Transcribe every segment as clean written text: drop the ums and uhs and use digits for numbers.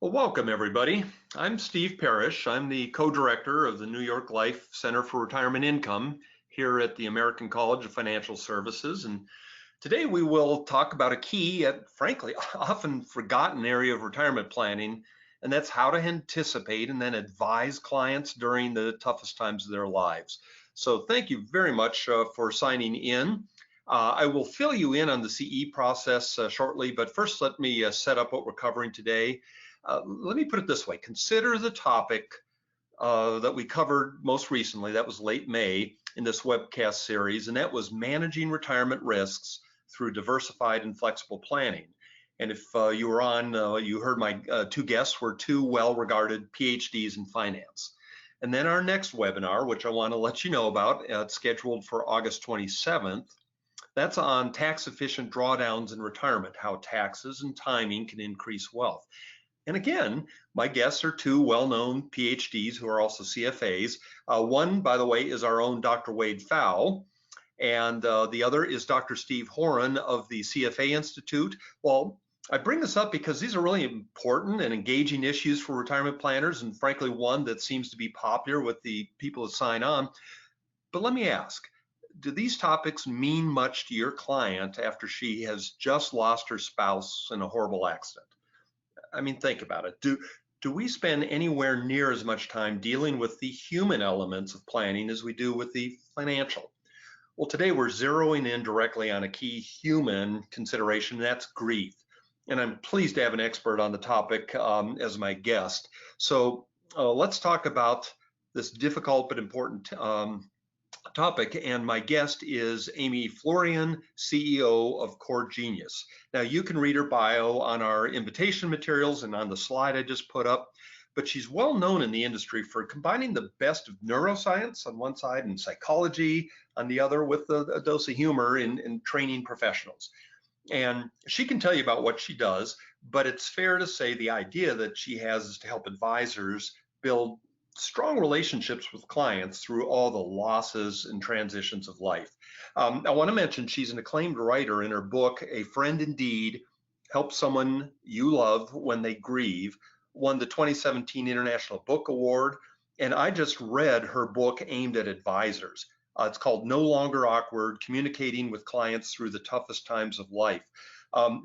Well, welcome everybody. I'm Steve Parrish. I'm the co-director of the New York Life Center for Retirement Income here at the American College of Financial Services. And today we will talk about a key, yet frankly, often forgotten area of retirement planning, and that's how to anticipate and then advise clients during the toughest times of their lives. So thank you very much for signing in. I will fill you in on the CE process shortly, but first let me set up what we're covering today. Let me put it this way. Consider the topic that we covered most recently, that was late May in this webcast series, and that was managing retirement risks through diversified and flexible planning. And if you were on, you heard my two guests were two well-regarded PhDs in finance. And then our next webinar, which I want to let you know about, it's scheduled for August 27th. That's on tax-efficient drawdowns in retirement, how taxes and timing can increase wealth. And again, my guests are two well-known PhDs who are also CFAs. One, by the way, is our own Dr. Wade Pfau, and the other is Dr. Steve Horan of the CFA Institute. Well, I bring this up because these are really important and engaging issues for retirement planners, and frankly, one that seems to be popular with the people that sign on. But let me ask, do these topics mean much to your client after she has just lost her spouse in a horrible accident? I mean, think about it. Do we spend anywhere near as much time dealing with the human elements of planning as we do with the financial? Well, today we're zeroing in directly on a key human consideration, and that's grief. And I'm pleased to have an expert on the topic as my guest. So let's talk about this difficult but important topic, and my guest is Amy Florian, CEO of Corgenius. Now, you can read her bio on our invitation materials and on the slide I just put up, but she's well known in the industry for combining the best of neuroscience on one side and psychology on the other with a dose of humor in training professionals. And she can tell you about what she does, but it's fair to say the idea that she has is to help advisors build strong relationships with clients through all the losses and transitions of life. I want to mention she's an acclaimed writer. In her book, A Friend Indeed, Help Someone You Love When They Grieve, won the 2017 International Book Award. And I just read her book aimed at advisors. It's called No Longer Awkward, Communicating with Clients Through the Toughest Times of Life.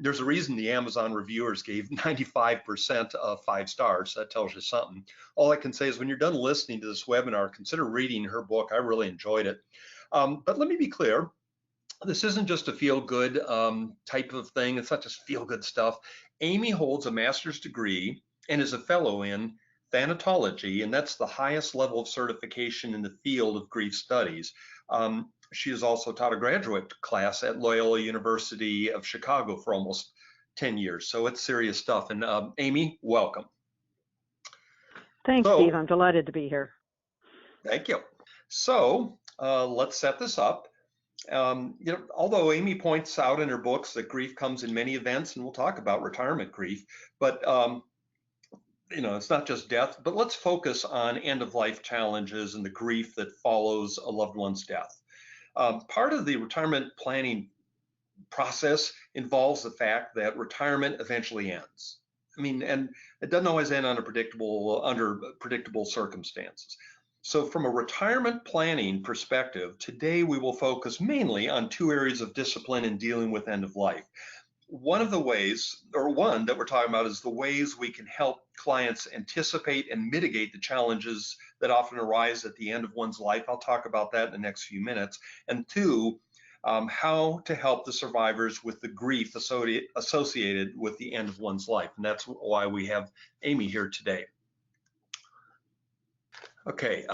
There's a reason the Amazon reviewers gave 95% of 5 stars. That tells you something. All I can say is when you're done listening to this webinar, consider reading her book. I really enjoyed it. But let me be clear. This isn't just a feel-good type of thing. It's not just feel-good stuff. Amy holds a master's degree and is a fellow in thanatology, and that's the highest level of certification in the field of grief studies. She has also taught a graduate class at Loyola University of Chicago for almost 10 years. So it's serious stuff. And Amy, welcome. Thanks, Steve. I'm delighted to be here. Thank you. So let's set this up. Although Amy points out in her books that grief comes in many events, and we'll talk about retirement grief, but it's not just death, but let's focus on end-of-life challenges and the grief that follows a loved one's death. Part of the retirement planning process involves the fact that retirement eventually ends. I mean, and it doesn't always end under predictable circumstances. So from a retirement planning perspective, today we will focus mainly on two areas of discipline in dealing with end of life. One that we're talking about is the ways we can help clients anticipate and mitigate the challenges that often arise at the end of one's life. I'll talk about that in the next few minutes. And two, how to help the survivors with the grief associated with the end of one's life. And that's why we have Amy here today. Okay.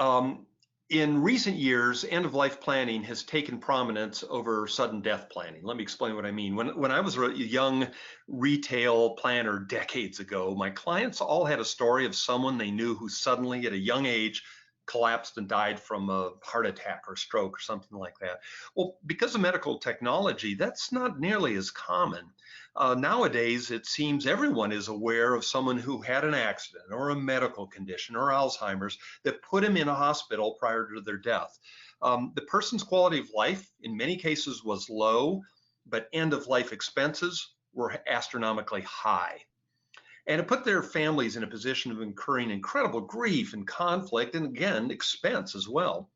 In recent years, end-of-life planning has taken prominence over sudden death planning. Let me explain what I mean. When I was a young retail planner decades ago, my clients all had a story of someone they knew who suddenly, at a young age, collapsed and died from a heart attack or stroke or something like that. Well, because of medical technology, that's not nearly as common. Nowadays, it seems everyone is aware of someone who had an accident or a medical condition or Alzheimer's that put him in a hospital prior to their death. The person's quality of life in many cases was low, but end-of-life expenses were astronomically high. And it put their families in a position of incurring incredible grief and conflict, and again, expense as well.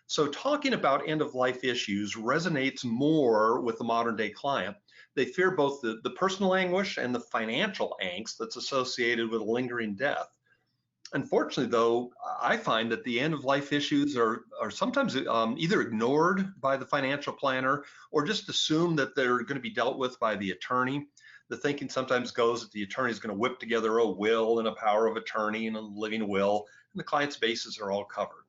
So talking about end-of-life issues resonates more with the modern day client. They fear both the personal anguish and the financial angst that's associated with a lingering death. Unfortunately, though, I find that the end-of-life issues are sometimes either ignored by the financial planner or just assumed that they're going to be dealt with by the attorney. The thinking sometimes goes that the attorney is going to whip together a will and a power of attorney and a living will, and the client's bases are all covered.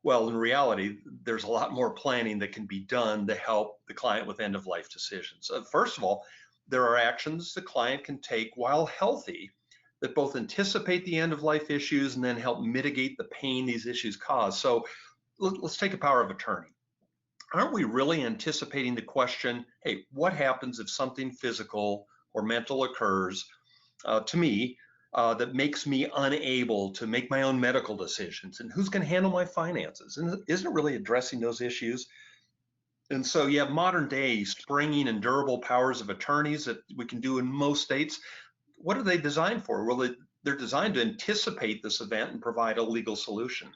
Well, in reality, there's a lot more planning that can be done to help the client with end-of-life decisions. First of all, there are actions the client can take while healthy that both anticipate the end-of-life issues and then help mitigate the pain these issues cause. So let's take a power of attorney. Aren't we really anticipating the question, hey, what happens if something physical or mental occurs to me that makes me unable to make my own medical decisions? And who's going to handle my finances? And isn't it really addressing those issues? And so you have modern day springing and durable powers of attorneys that we can do in most states. What are they designed for? Well, they're designed to anticipate this event and provide a legal solution.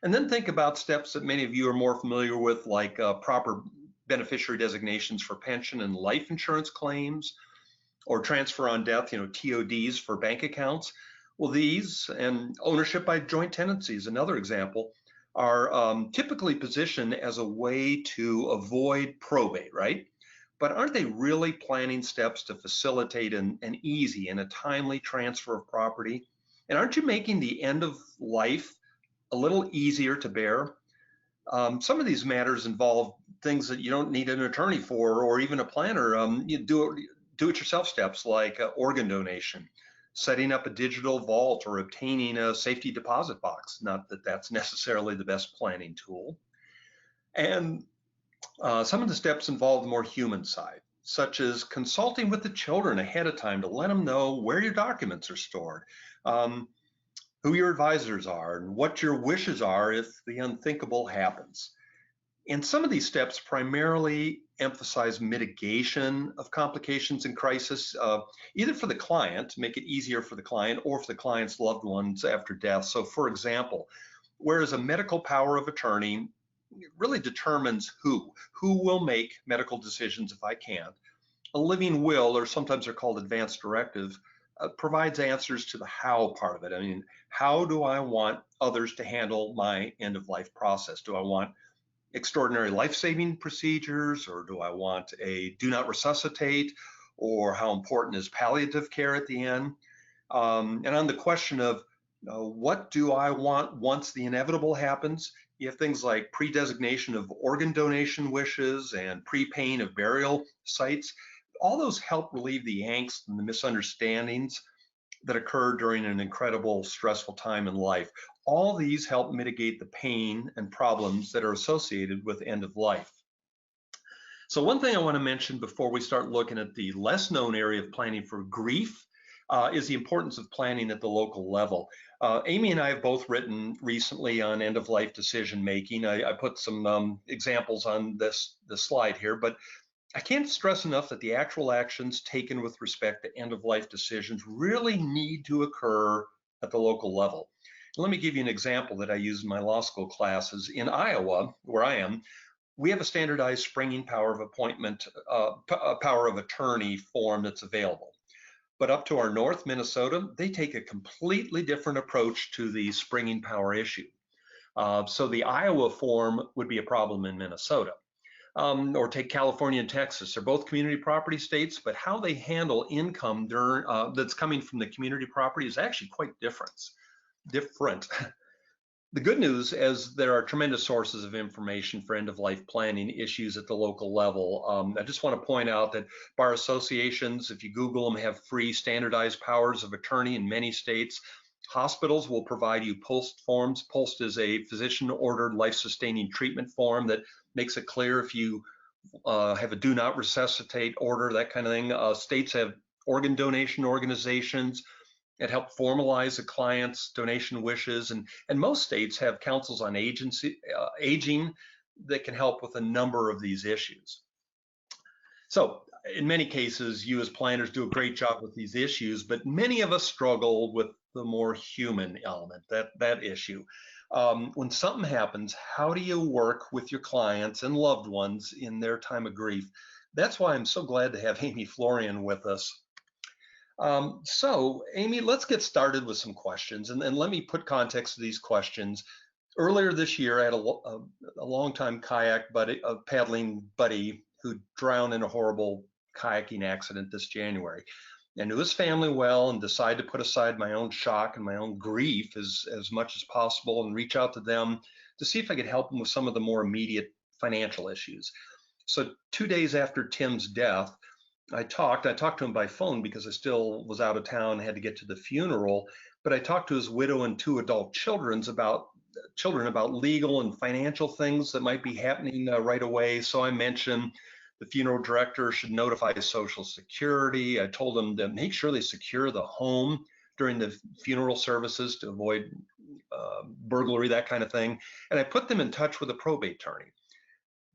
And then think about steps that many of you are more familiar with, like proper beneficiary designations for pension and life insurance claims, or transfer on death, TODs for bank accounts. Well, these and ownership by joint tenancy is another example, are typically positioned as a way to avoid probate, right? But aren't they really planning steps to facilitate an easy and a timely transfer of property? And aren't you making the end of life a little easier to bear? Some of these matters involve things that you don't need an attorney for or even a planner. You do-it-yourself steps like organ donation, setting up a digital vault, or obtaining a safety deposit box. Not that that's necessarily the best planning tool. And some of the steps involve the more human side, such as consulting with the children ahead of time to let them know where your documents are stored, who your advisors are, and what your wishes are if the unthinkable happens. And some of these steps primarily emphasize mitigation of complications and crisis, either for the client, to make it easier for the client, or for the client's loved ones after death. So for example, whereas a medical power of attorney really determines who will make medical decisions if I can't, a living will, or sometimes they're called advance directive, provides answers to the how part of it. I mean, how do I want others to handle my end-of-life process? Do I want extraordinary life-saving procedures, or do I want a do not resuscitate, or how important is palliative care at the end? And on the question of what do I want once the inevitable happens, you have things like pre-designation of organ donation wishes and pre-paying of burial sites. All those help relieve the angst and the misunderstandings that occur during an incredible, stressful time in life. All these help mitigate the pain and problems that are associated with end of life. So one thing I want to mention before we start looking at the less known area of planning for grief is the importance of planning at the local level. Amy and I have both written recently on end-of-life decision making. I put some examples on this slide here, but I can't stress enough that the actual actions taken with respect to end-of-life decisions really need to occur at the local level. Let me give you an example that I use in my law school classes. In Iowa, where I am, we have a standardized springing power of appointment, power of attorney form that's available. But up to our north, Minnesota, they take a completely different approach to the springing power issue. So the Iowa form would be a problem in Minnesota. Or take California and Texas. They're both community property states, but how they handle income that's coming from the community property is actually quite different. The good news is there are tremendous sources of information for end-of-life planning issues at the local level. I just want to point out that bar associations, if you Google them, have free standardized powers of attorney in many states. Hospitals will provide you POST forms. POST is a physician-ordered life-sustaining treatment form that makes it clear if you have a do not resuscitate order, that kind of thing. States have organ donation organizations that help formalize a client's donation wishes, and most states have councils on aging that can help with a number of these issues. So in many cases, you as planners do a great job with these issues, but many of us struggle with the more human element, that issue. When something happens, how do you work with your clients and loved ones in their time of grief? That's why I'm so glad to have Amy Florian with us. So, Amy, let's get started with some questions, and let me put context to these questions. Earlier this year, I had a longtime kayak buddy, a paddling buddy, who drowned in a horrible kayaking accident this January. I knew his family well and decided to put aside my own shock and my own grief as much as possible and reach out to them to see if I could help them with some of the more immediate financial issues. So 2 days after Tim's death, I talked to him by phone because I still was out of town, had to get to the funeral, but I talked to his widow and two adult children about legal and financial things that might be happening right away. So I mentioned the funeral director should notify Social Security. I told them to make sure they secure the home during the funeral services to avoid burglary, that kind of thing. And I put them in touch with a probate attorney.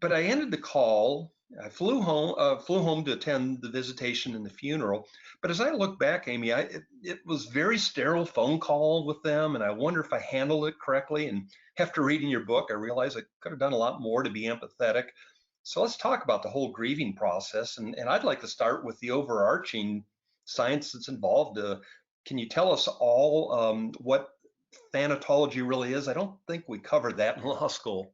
But I ended the call. I flew home to attend the visitation and the funeral. But as I look back, Amy, it was very sterile phone call with them, and I wonder if I handled it correctly. And after reading your book, I realized I could have done a lot more to be empathetic. So let's talk about the whole grieving process, and I'd like to start with the overarching science that's involved. Can you tell us all what thanatology really is? I don't think we covered that in law school.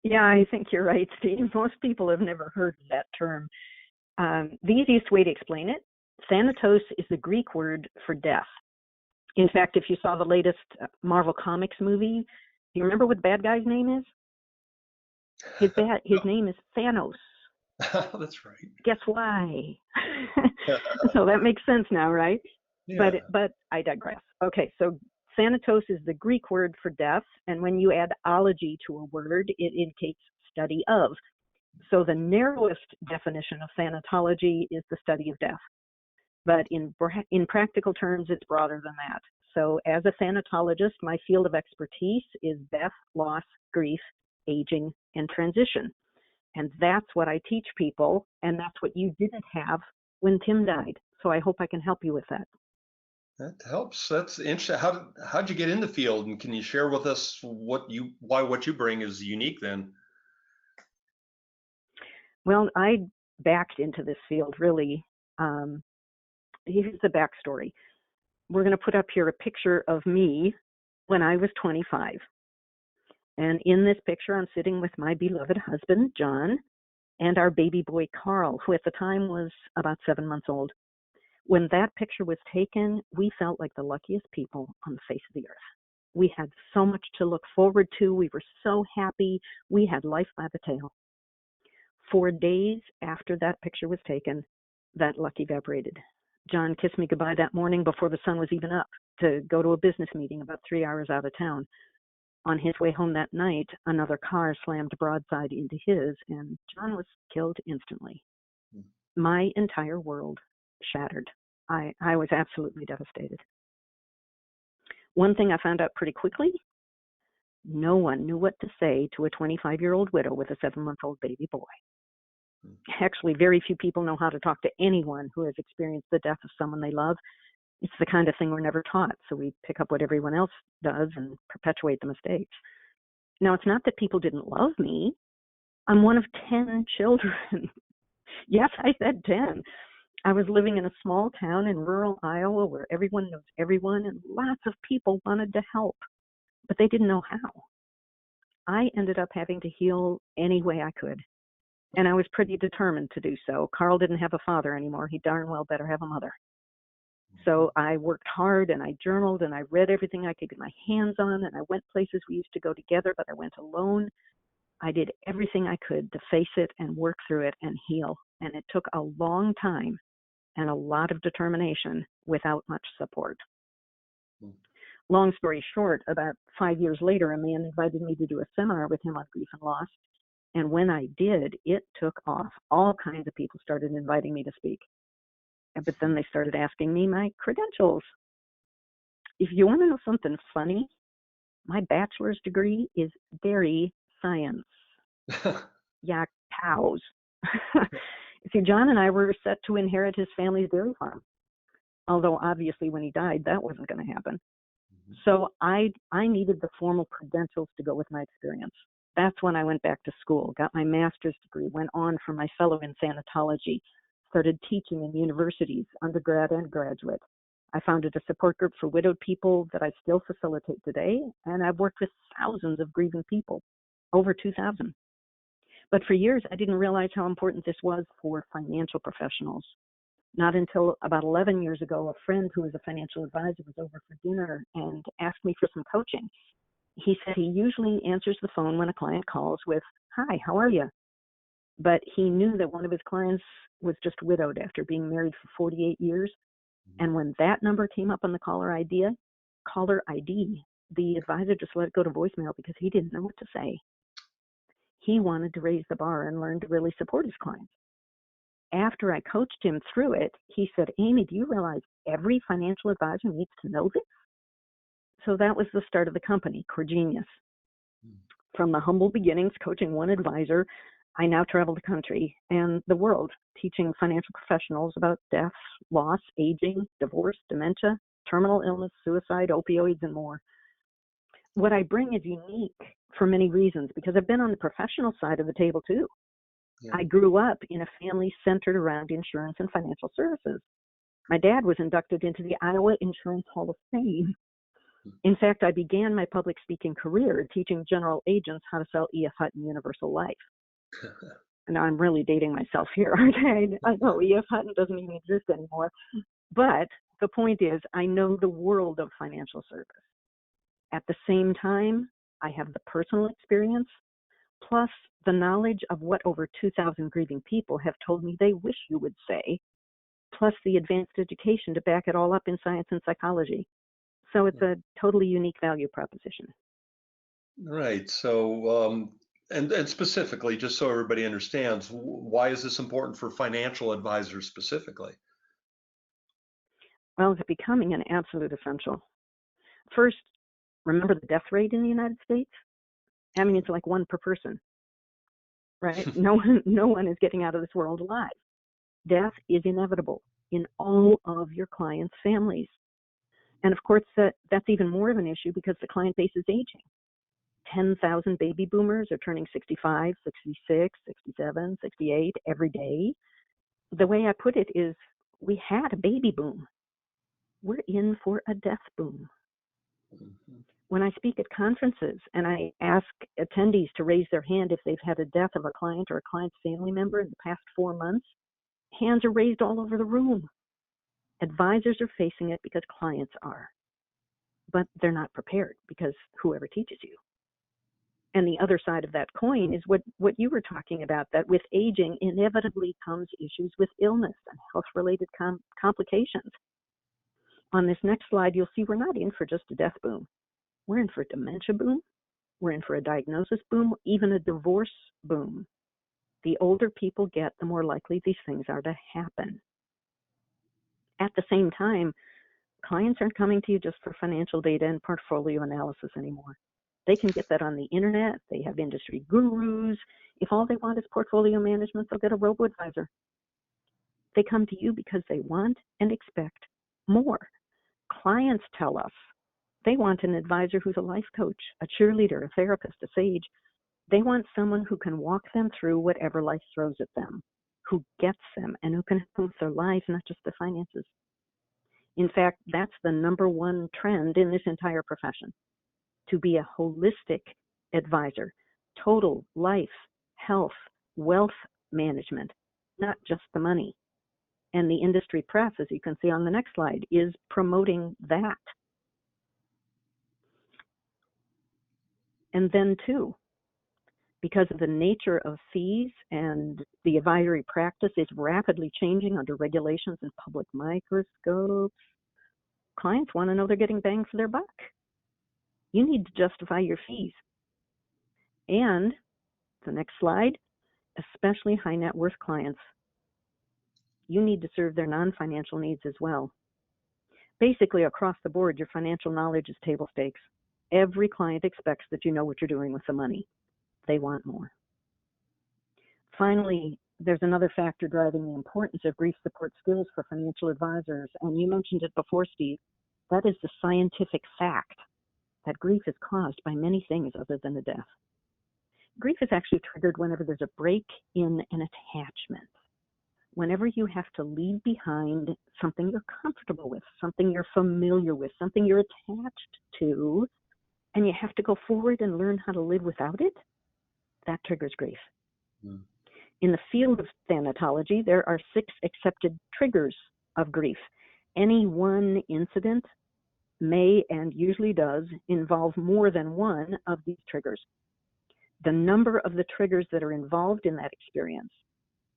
Yeah, I think you're right, Steve. Most people have never heard of that term. The easiest way to explain it, thanatos is the Greek word for death. In fact, if you saw the latest Marvel Comics movie, do you remember what the bad guy's name is? His name is Thanos. That's right. Guess why? So that makes sense now, right? Yeah. But I digress. Okay, so thanatos is the Greek word for death, and when you add ology to a word, it indicates study of. So the narrowest definition of thanatology is the study of death. But in practical terms, it's broader than that. So as a thanatologist, my field of expertise is death, loss, grief, aging, and transition. And that's what I teach people, and that's what you didn't have when Tim died. So I hope I can help you with that. That helps. That's interesting. How'd you get in the field, and can you share with us why what you bring is unique then? Well, I backed into this field really. Here's the backstory. We're going to put up here a picture of me when I was 25. And in this picture, I'm sitting with my beloved husband, John, and our baby boy, Carl, who at the time was about 7 months old. When that picture was taken, we felt like the luckiest people on the face of the earth. We had so much to look forward to. We were so happy. We had life by the tail. 4 days after that picture was taken, that luck evaporated. John kissed me goodbye that morning before the sun was even up to go to a business meeting about 3 hours out of town. On his way home that night, another car slammed broadside into his, and John was killed instantly. My entire world shattered. I was absolutely devastated. One thing I found out pretty quickly, no one knew what to say to a 25-year-old widow with a 7-month-old baby boy. Actually, very few people know how to talk to anyone who has experienced the death of someone they love. It's the kind of thing we're never taught, so we pick up what everyone else does and perpetuate the mistakes. Now, it's not that people didn't love me. I'm one of 10 children. Yes, I said 10. I was living in a small town in rural Iowa where everyone knows everyone and lots of people wanted to help, but they didn't know how. I ended up having to heal any way I could, and I was pretty determined to do so. Carl didn't have a father anymore. He darn well better have a mother. So I worked hard, and I journaled, and I read everything I could get my hands on, and I went places we used to go together, but I went alone. I did everything I could to face it and work through it and heal, and it took a long time and a lot of determination without much support. Long story short, about 5 years later, a man invited me to do a seminar with him on grief and loss, and when I did, it took off. All kinds of people started inviting me to speak. But then they started asking me my credentials. If you want to know something funny, my bachelor's degree is dairy science. Yeah, cows. See, John and I were set to inherit his family's dairy farm, although obviously when he died, that wasn't going to happen. So I needed the formal credentials to go with my experience. That's when I went back to school, got my master's degree, went on for my fellow in thanatology, started teaching in universities, undergrad and graduate. I founded a support group for widowed people that I still facilitate today, and I've worked with thousands of grieving people, over 2,000. But for years, I didn't realize how important this was for financial professionals. Not until about 11 years ago, a friend who was a financial advisor was over for dinner and asked me for some coaching. He said he usually answers the phone when a client calls with, "Hi, how are you?" But he knew that one of his clients was just widowed after being married for 48 years. And when that number came up on the caller ID, the advisor just let it go to voicemail because he didn't know what to say. He wanted to raise the bar and learn to really support his clients. After I coached him through it, he said, "Amy, do you realize every financial advisor needs to know this?" So that was the start of the company, Corgenius. From the humble beginnings, coaching one advisor, I now travel the country and the world, teaching financial professionals about death, loss, aging, divorce, dementia, terminal illness, suicide, opioids, and more. What I bring is unique for many reasons because I've been on the professional side of the table too. Yeah. I grew up in a family centered around insurance and financial services. My dad was inducted into the Iowa Insurance Hall of Fame. In fact, I began my public speaking career teaching general agents how to sell E.F. Hutton Universal Life. Now I'm really dating myself here, aren't I? I know E.F. Hutton doesn't even exist anymore. But the point is, I know the world of financial service. At the same time, I have the personal experience, plus the knowledge of what over 2,000 grieving people have told me they wish you would say, plus the advanced education to back it all up in science and psychology. So it's a totally unique value proposition. Right. So, and specifically, just so everybody understands, why is this important for financial advisors specifically? Well, it's becoming an absolute essential. First, remember the death rate in the United States? I mean, it's like 1 per person, right? No one is getting out of this world alive. Death is inevitable in all of your clients' families. And of course, that's even more of an issue because the client base is aging. 10,000 baby boomers are turning 65, 66, 67, 68 every day. The way I put it is, we had a baby boom. We're in for a death boom. When I speak at conferences and I ask attendees to raise their hand if they've had a death of a client or a client's family member in the past 4 months, hands are raised all over the room. Advisors are facing it because clients are. But they're not prepared because whoever teaches you. And the other side of that coin is what you were talking about, that with aging inevitably comes issues with illness and health-related complications. On this next slide, you'll see we're not in for just a death boom. We're in for a dementia boom. We're in for a diagnosis boom, even a divorce boom. The older people get, the more likely these things are to happen. At the same time, clients aren't coming to you just for financial data and portfolio analysis anymore. They can get that on the internet. They have industry gurus. If all they want is portfolio management, they'll get a robo-advisor. They come to you because they want and expect more. Clients tell us they want an advisor who's a life coach, a cheerleader, a therapist, a sage. They want someone who can walk them through whatever life throws at them, who gets them, and who can help their lives, not just the finances. In fact, that's the #1 trend in this entire profession, to be a holistic advisor, total life, health, wealth management, not just the money. And the industry press, as you can see on the next slide, is promoting that. And then too, because of the nature of fees and the advisory practice is rapidly changing under regulations and public microscopes, clients want to know they're getting bang for their buck. You need to justify your fees. And the next slide, especially high net worth clients, you need to serve their non-financial needs as well. Basically, across the board, your financial knowledge is table stakes. Every client expects that you know what you're doing with the money. They want more. Finally, there's another factor driving the importance of grief support skills for financial advisors, and you mentioned it before, Steve. That is the scientific fact that grief is caused by many things other than a death. Grief is actually triggered whenever there's a break in an attachment. Whenever you have to leave behind something you're comfortable with, something you're familiar with, something you're attached to, and you have to go forward and learn how to live without it, that triggers grief. Mm. In the field of thanatology, there are 6 accepted triggers of grief. Any one incident may and usually does involve more than one of these triggers. The number of the triggers that are involved in that experience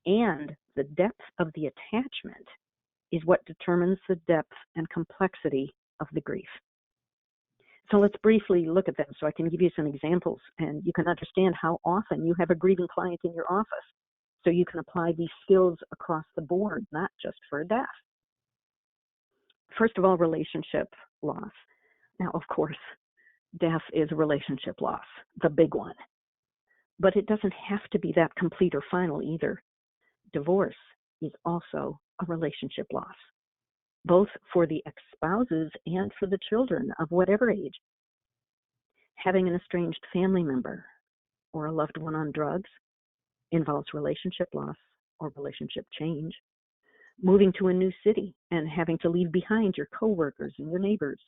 and the depth of the attachment is what determines the depth and complexity of the grief. So let's briefly look at them so I can give you some examples and you can understand how often you have a grieving client in your office, so you can apply these skills across the board, not just for a death. First of all, relationship loss. Now, of course, death is a relationship loss, the big one. But it doesn't have to be that complete or final either. Divorce is also a relationship loss, both for the ex-spouses and for the children of whatever age. Having an estranged family member or a loved one on drugs involves relationship loss or relationship change. Moving to a new city and having to leave behind your coworkers and your neighbors.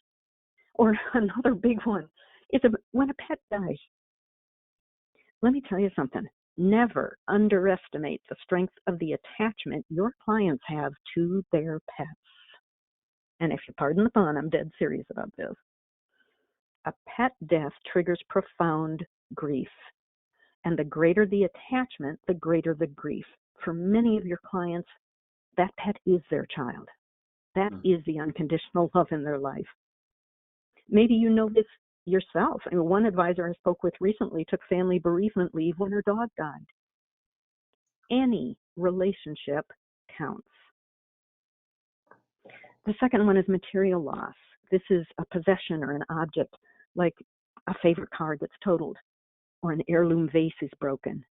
Or another big one is when a pet dies. Let me tell you something. Never underestimate the strength of the attachment your clients have to their pets. And if you pardon the pun, I'm dead serious about this. A pet death triggers profound grief. And the greater the attachment, the greater the grief. For many of your clients, that pet is their child. That is the unconditional love in their life. Maybe you know this yourself. I mean, one advisor I spoke with recently took family bereavement leave when her dog died. Any relationship counts. The second one is material loss. This is a possession or an object, like a favorite car gets totaled or an heirloom vase is broken.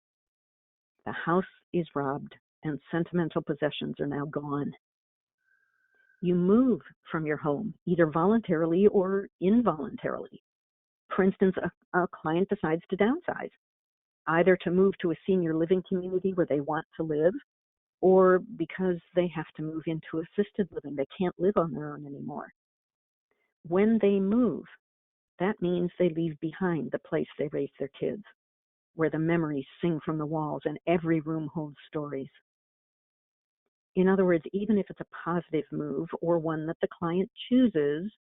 The house is robbed and sentimental possessions are now gone. You move from your home, either voluntarily or involuntarily. For instance, a client decides to downsize, either to move to a senior living community where they want to live, or because they have to move into assisted living. They can't live on their own anymore. When they move, that means they leave behind the place they raised their kids, where the memories sing from the walls and every room holds stories. In other words, even if it's a positive move or one that the client chooses,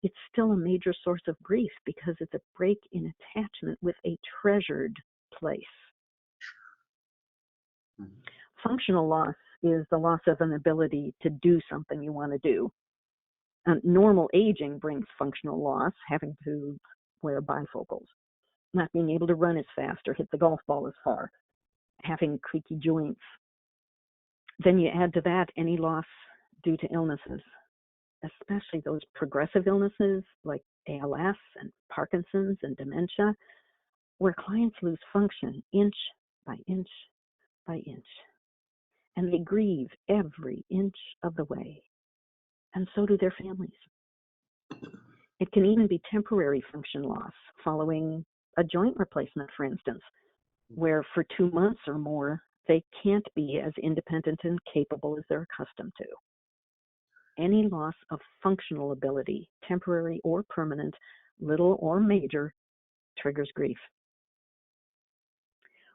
it's still a major source of grief because it's a break in attachment with a treasured place. Mm-hmm. Functional loss is the loss of an ability to do something you want to do. Normal aging brings functional loss, having to wear bifocals, not being able to run as fast or hit the golf ball as far, having creaky joints. Then you add to that any loss due to illnesses, especially those progressive illnesses like ALS and Parkinson's and dementia, where clients lose function inch by inch by inch. And they grieve every inch of the way. And so do their families. It can even be temporary function loss following a joint replacement, for instance, where for 2 months or more, they can't be as independent and capable as they're accustomed to. Any loss of functional ability, temporary or permanent, little or major, triggers grief.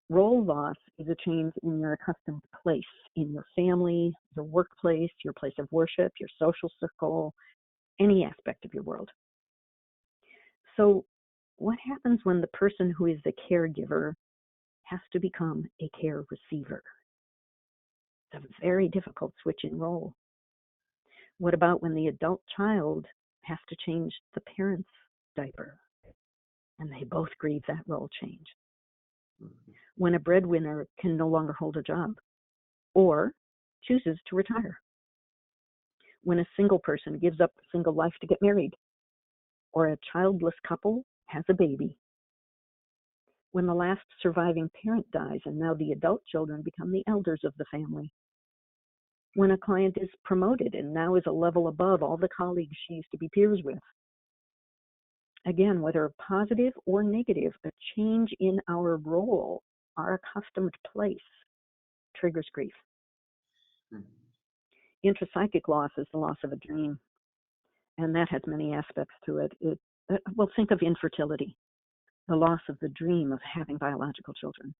Role loss is a change in your accustomed place in your family, your workplace, your place of worship, your social circle, any aspect of your world. So what happens when the person who is the caregiver has to become a care receiver? It's a very difficult switch in role. What about when the adult child has to change the parent's diaper and they both grieve that role change? When a breadwinner can no longer hold a job or chooses to retire? When a single person gives up a single life to get married, or a childless couple has a baby? when the last surviving parent dies and now the adult children become the elders of the family. When a client is promoted and now is a level above all the colleagues she used to be peers with. Again, whether positive or negative, a change in our role, our accustomed place, triggers grief. Intrapsychic loss is the loss of a dream, and that has many aspects to it. Well, think of infertility, the loss of the dream of having biological children.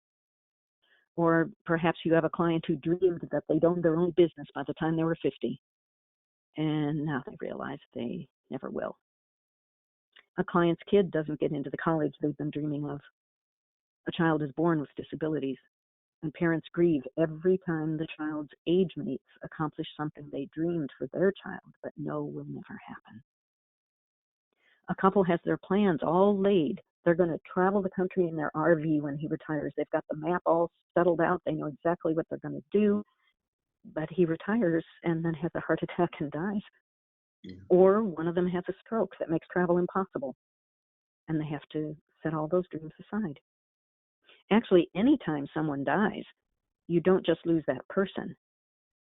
Or perhaps you have a client who dreamed that they'd own their own business by the time they were 50, and now they realize they never will. A client's kid doesn't get into the college they've been dreaming of. A child is born with disabilities, and parents grieve every time the child's age mates accomplish something they dreamed for their child but know will never happen. A couple has their plans all laid. They're going to travel the country in their RV when he retires. They've got the map all settled out. They know exactly what they're going to do. But he retires and then has a heart attack and dies. Yeah. Or one of them has a stroke that makes travel impossible. And they have to set all those dreams aside. Actually, anytime someone dies, you don't just lose that person.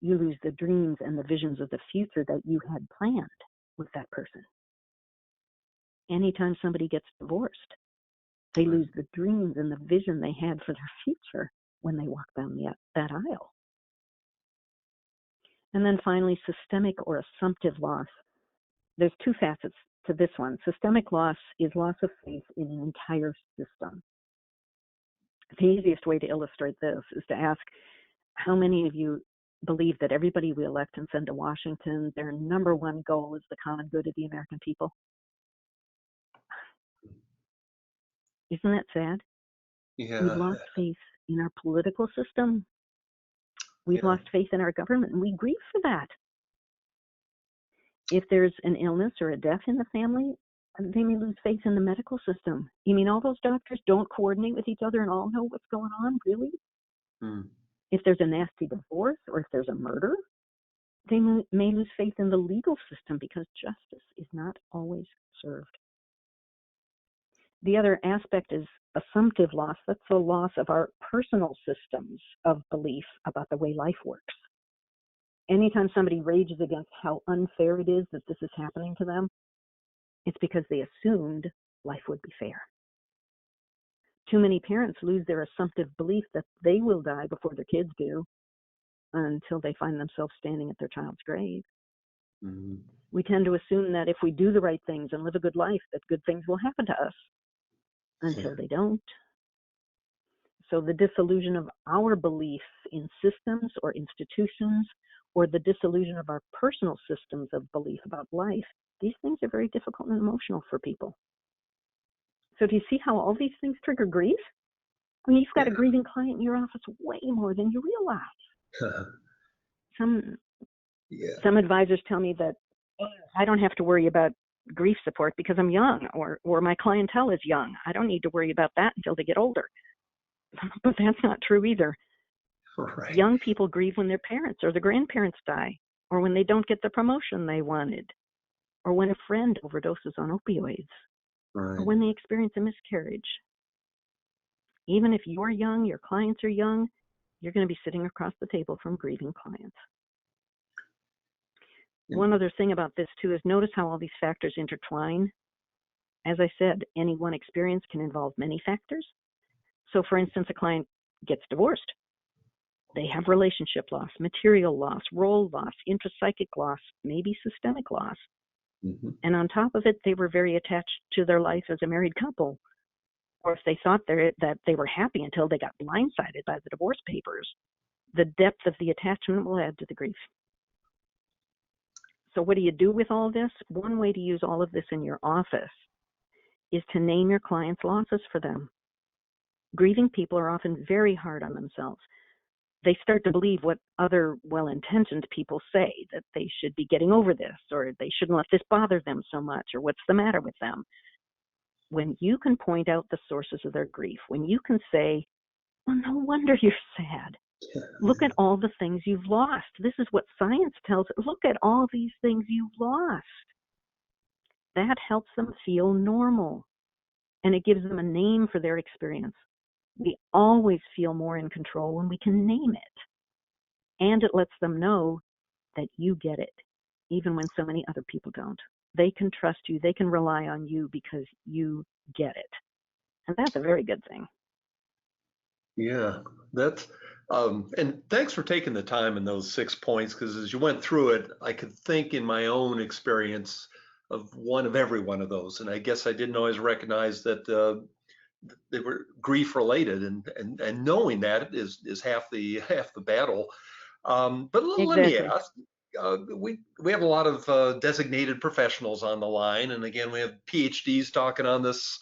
You lose the dreams and the visions of the future that you had planned with that person. Anytime somebody gets divorced, they lose the dreams and the vision they had for their future when they walk down that aisle. And then finally, systemic or assumptive loss. There's two facets to this one. Systemic loss is loss of faith in an entire system. The easiest way to illustrate this is to ask, how many of you believe that everybody we elect and send to Washington, their number one goal is the common good of the American people? Isn't that sad? Yeah. We've lost faith in our political system. We've lost faith in our government, and we grieve for that. If there's an illness or a death in the family, they may lose faith in the medical system. You mean all those doctors don't coordinate with each other and all know what's going on, really? If there's a nasty divorce or if there's a murder, they may lose faith in the legal system because justice is not always served. The other aspect is assumptive loss. That's the loss of our personal systems of belief about the way life works. Anytime somebody rages against how unfair it is that this is happening to them, it's because they assumed life would be fair. Too many parents lose their assumptive belief that they will die before their kids do until they find themselves standing at their child's grave. Mm-hmm. We tend to assume that if we do the right things and live a good life, that good things will happen to us until they don't. So the disillusion of our beliefs in systems or institutions, or the disillusion of our personal systems of belief about life, these things are very difficult and emotional for people. So do you see how all these things trigger grief? I mean, you've got a grieving client in your office way more than you realize. Some advisors tell me that I don't have to worry about grief support because I'm young, or my clientele is young. I don't need to worry about that until they get older. But that's not true either. Right. Young people grieve when their parents or their grandparents die, or when they don't get the promotion they wanted, or when a friend overdoses on opioids, or when they experience a miscarriage. Even if you're young, your clients are young, you're going to be sitting across the table from grieving clients. Yeah. One other thing about this, too, is notice how all these factors intertwine. As I said, any one experience can involve many factors. So, for instance, a client gets divorced. They have relationship loss, material loss, role loss, intrapsychic loss, maybe systemic loss. Mm-hmm. And on top of it, they were very attached to their life as a married couple. Or if they thought that they were happy until they got blindsided by the divorce papers, the depth of the attachment will add to the grief. So what do you do with all this? One way to use all of this in your office is to name your clients' losses for them. Grieving people are often very hard on themselves. They start to believe what other well-intentioned people say, that they should be getting over this, or they shouldn't let this bother them so much, or what's the matter with them. When you can point out the sources of their grief, when you can say, well, no wonder you're sad. Look at all the things you've lost. This is what science tells us. Look at all these things you've lost. That helps them feel normal. and it gives them a name for their experience. We always feel more in control when we can name it. And it lets them know that you get it, even when so many other people don't. They can trust you. They can rely on you because you get it. And that's a very good thing. Yeah, that's and thanks for taking the time in those 6 points, because as you went through it, I could think in my own experience of one of every one of those, and I guess I didn't always recognize that they were grief related, and knowing that is half the battle. But let me Exactly. ask. We have a lot of designated professionals on the line, and again, we have PhDs talking on this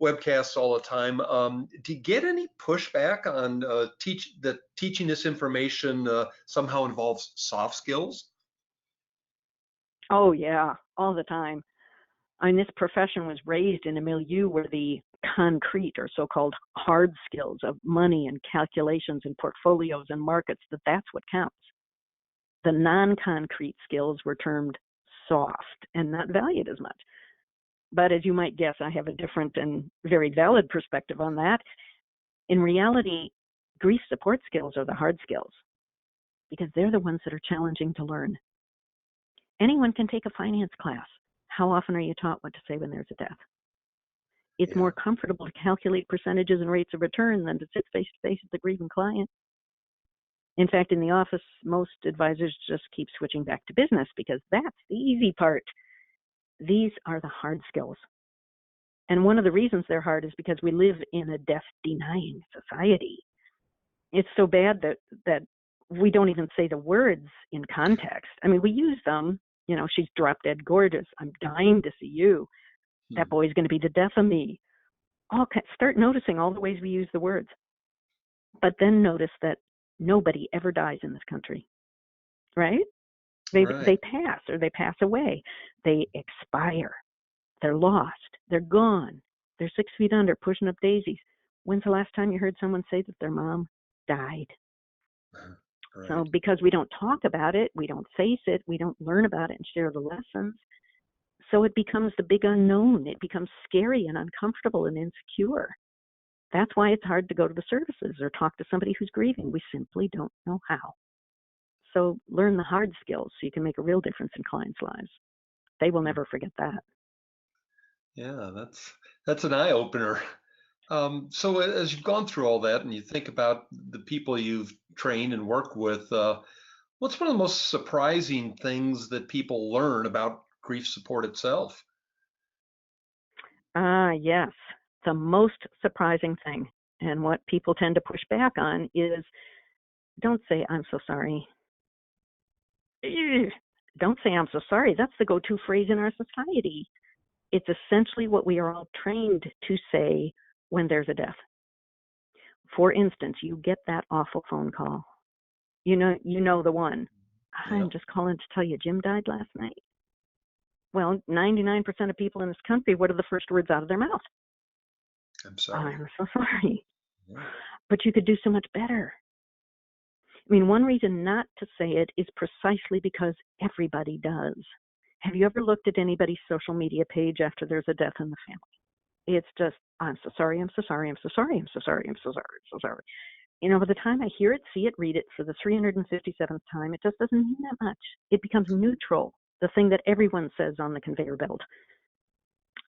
webcasts all the time. Do you get any pushback on teaching this information somehow involves soft skills? Oh, yeah, all the time. I mean, this profession was raised in a milieu where the concrete or so-called hard skills of money and calculations and portfolios and markets, that's what counts. The non-concrete skills were termed soft and not valued as much. But as you might guess, I have a different and very valid perspective on that. In reality, grief support skills are the hard skills because they're the ones that are challenging to learn. Anyone can take a finance class. How often are you taught what to say when there's a death? It's Yeah. more comfortable to calculate percentages and rates of return than to sit face-to-face with the grieving client. In fact, in the office, most advisors just keep switching back to business because that's the easy part. These are the hard skills. And one of the reasons they're hard is because we live in a death-denying society. It's so bad that we don't even say the words in context. I mean, we use them. You know, she's drop dead gorgeous. I'm dying to see you. That boy's going to be the death of me. Start noticing all the ways we use the words. But then notice that nobody ever dies in this country, right? Right. They pass or they pass away. They expire. They're lost. They're gone. They're 6 feet under, pushing up daisies. When's the last time you heard someone say that their mom died? Right. So because we don't talk about it, we don't face it, we don't learn about it and share the lessons, so it becomes the big unknown. It becomes scary and uncomfortable and insecure. That's why it's hard to go to the services or talk to somebody who's grieving. We simply don't know how. So learn the hard skills so you can make a real difference in clients' lives. They will never forget that. Yeah, that's an eye opener. So as you've gone through all that and you think about the people you've trained and worked with, what's one of the most surprising things that people learn about grief support itself? Yes. The most surprising thing, and what people tend to push back on, is don't say, I'm so sorry. Don't say, I'm so sorry. That's the go-to phrase in our society. It's essentially what we are all trained to say when there's a death. For instance, you get that awful phone call. You know the one. Yeah, I'm just calling to tell you Jim died last night. Well, 99% of people in this country, what are the first words out of their mouth? I'm sorry. I'm so sorry. Yeah. But you could do so much better. I mean, one reason not to say it is precisely because everybody does. Have you ever looked at anybody's social media page after there's a death in the family? It's just, I'm so sorry, I'm so sorry, I'm so sorry, I'm so sorry, I'm so sorry, I'm so sorry. You know, by the time I hear it, see it, read it for the 357th time, it just doesn't mean that much. It becomes neutral, the thing that everyone says on the conveyor belt.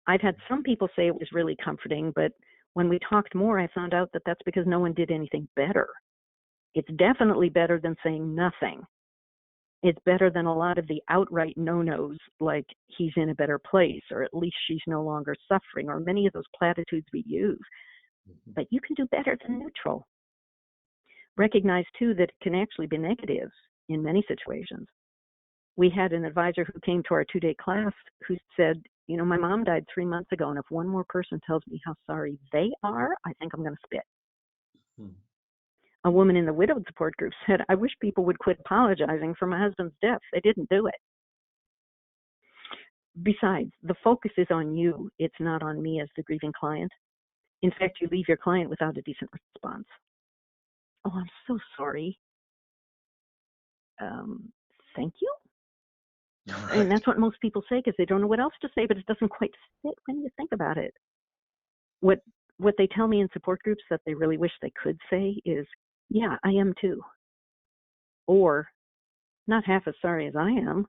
I've had some people say it was really comforting, but when we talked more, I found out that that's because no one did anything better. It's definitely better than saying nothing. It's better than a lot of the outright no-nos, like he's in a better place, or at least she's no longer suffering, or many of those platitudes we use. But you can do better than neutral. Recognize, too, that it can actually be negative in many situations. We had an advisor who came to our 2-day class who said, you know, my mom died 3 months ago, and if one more person tells me how sorry they are, I think I'm going to spit. Hmm. A woman in the widowed support group said, I wish people would quit apologizing for my husband's death. They didn't do it. Besides, the focus is on you. It's not on me as the grieving client. In fact, you leave your client without a decent response. Oh, I'm so sorry. Thank you? All And right. that's what most people say because they don't know what else to say, but it doesn't quite fit when you think about it. What they tell me in support groups that they really wish they could say is, yeah, I am too. Or, not half as sorry as I am.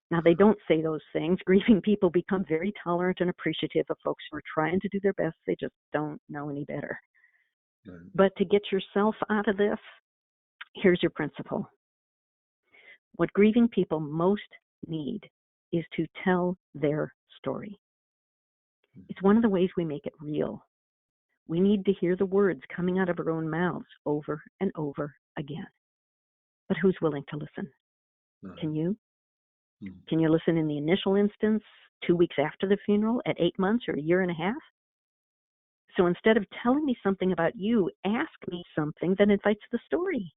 Now, they don't say those things. Grieving people become very tolerant and appreciative of folks who are trying to do their best. They just don't know any better. Right. But to get yourself out of this, here's your principle. What grieving people most need is to tell their story. It's one of the ways we make it real. We need to hear the words coming out of our own mouths over and over again. But who's willing to listen? Can you? Can you listen in the initial instance, 2 weeks after the funeral, at 8 months, or a year and a half? So instead of telling me something about you, ask me something that invites the story.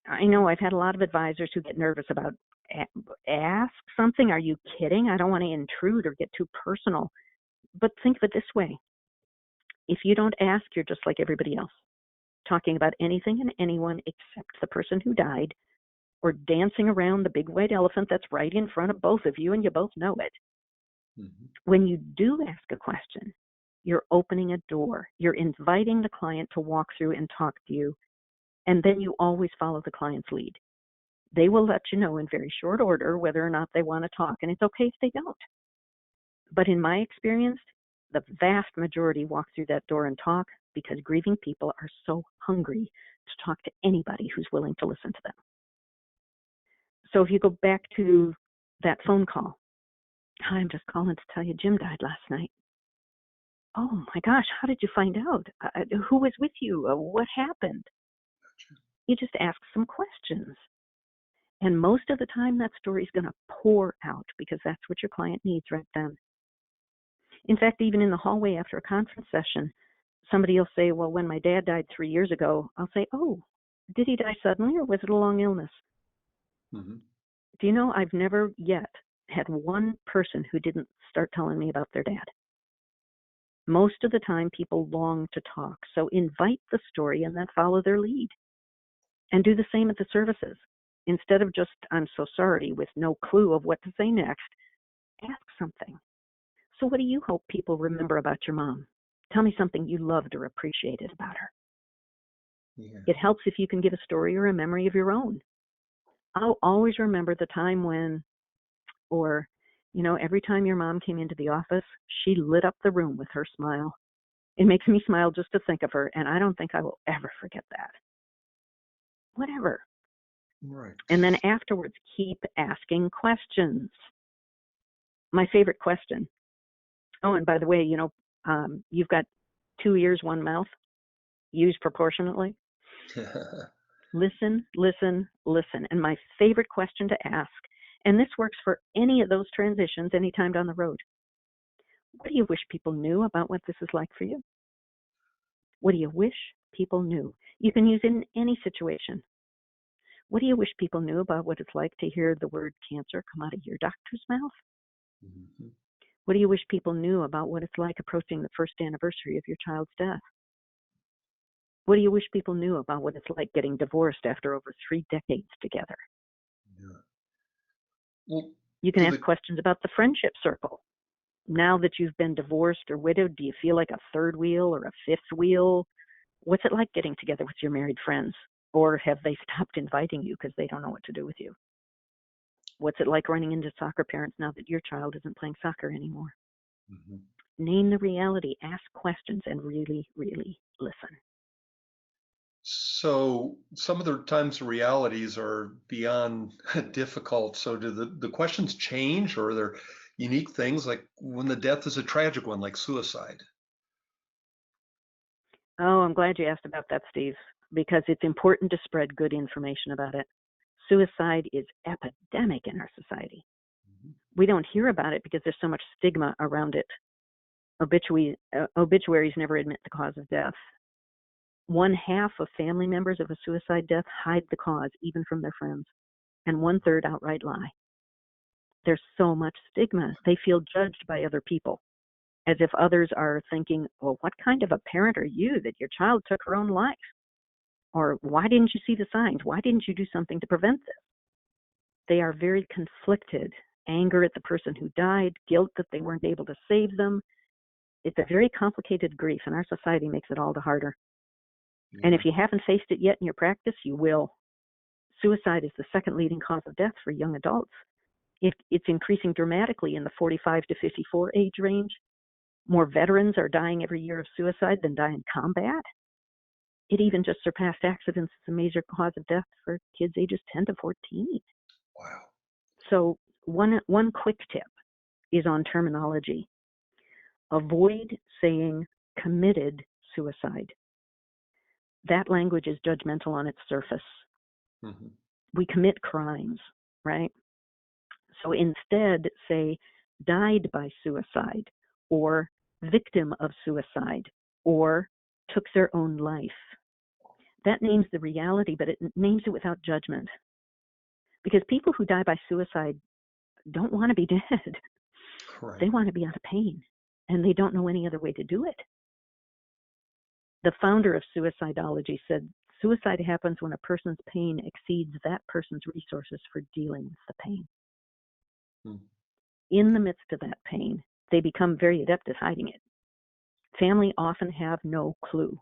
I know I've had a lot of advisors who get nervous about ask something. Are you kidding? I don't want to intrude or get too personal. But think of it this way. If you don't ask, you're just like everybody else, talking about anything and anyone except the person who died, or dancing around the big white elephant that's right in front of both of you, and you both know it. When you do ask a question, you're opening a door. You're inviting the client to walk through and talk to you, and then you always follow the client's lead. They will let you know in very short order whether or not they want to talk, and it's okay if they don't. But in my experience, the vast majority walk through that door and talk because grieving people are so hungry to talk to anybody who's willing to listen to them. So if you go back to that phone call, hi, I'm just calling to tell you Jim died last night. Oh my gosh, how did you find out? Who was with you? What happened? You just ask some questions. And most of the time that story is going to pour out because that's what your client needs right then. In fact, even in the hallway after a conference session, somebody will say, well, when my dad died 3 years ago, I'll say, oh, did he die suddenly or was it a long illness? Do you know, I've never yet had one person who didn't start telling me about their dad. Most of the time, people long to talk. So invite the story and then follow their lead. And do the same at the services. Instead of just, I'm so sorry, with no clue of what to say next, ask something. So what do you hope people remember about your mom? Tell me something you loved or appreciated about her. Yeah. It helps if you can give a story or a memory of your own. I'll always remember the time when, or, you know, every time your mom came into the office, she lit up the room with her smile. It makes me smile just to think of her, and I don't think I will ever forget that. Whatever. Right. And then afterwards, keep asking questions. My favorite question. Oh, and by the way, you know, you've got 2 ears, 1 mouth. Use proportionately. Listen, listen, listen. And my favorite question to ask, and this works for any of those transitions anytime down the road. What do you wish people knew about what this is like for you? What do you wish people knew? You can use it in any situation. What do you wish people knew about what it's like to hear the word cancer come out of your doctor's mouth? What do you wish people knew about what it's like approaching the first anniversary of your child's death? What do you wish people knew about what it's like getting divorced after over 3 decades together? Yeah. Well, you can ask questions about the friendship circle. Now that you've been divorced or widowed, do you feel like a third wheel or a fifth wheel? What's it like getting together with your married friends? Or have they stopped inviting you because they don't know what to do with you? What's it like running into soccer parents now that your child isn't playing soccer anymore? Name the reality, ask questions, and really, really listen. So some of the times the realities are beyond difficult. So do the questions change, or are there unique things like when the death is a tragic one, like suicide? Oh, I'm glad you asked about that, Steve, because it's important to spread good information about it. Suicide is epidemic in our society. We don't hear about it because there's so much stigma around it. Obituaries never admit the cause of death. 1/2 of family members of a suicide death hide the cause, even from their friends, and 1/3 outright lie. There's so much stigma. They feel judged by other people, as if others are thinking, well, what kind of a parent are you that your child took her own life? Or why didn't you see the signs? Why didn't you do something to prevent this? They are very conflicted. Anger at the person who died, guilt that they weren't able to save them, It's a very complicated grief, and our society makes it all the harder. Yeah. And if you haven't faced it yet in your practice, you will. Suicide is the second leading cause of death for young adults. It's increasing dramatically in the 45 to 54 age range. More veterans are dying every year of suicide than die in combat. It even just surpassed accidents as a major cause of death for kids ages 10 to 14. Wow. So one quick tip is on terminology. Avoid saying committed suicide. That language is judgmental on its surface. Mm-hmm. We commit crimes, right? So instead say died by suicide, or victim of suicide, or took their own life. That names the reality, but it names it without judgment. Because people who die by suicide don't want to be dead. Right. They want to be out of pain, and they don't know any other way to do it. The founder of suicidology said, suicide happens when a person's pain exceeds that person's resources for dealing with the pain. In the midst of that pain, they become very adept at hiding it. Family often have no clue,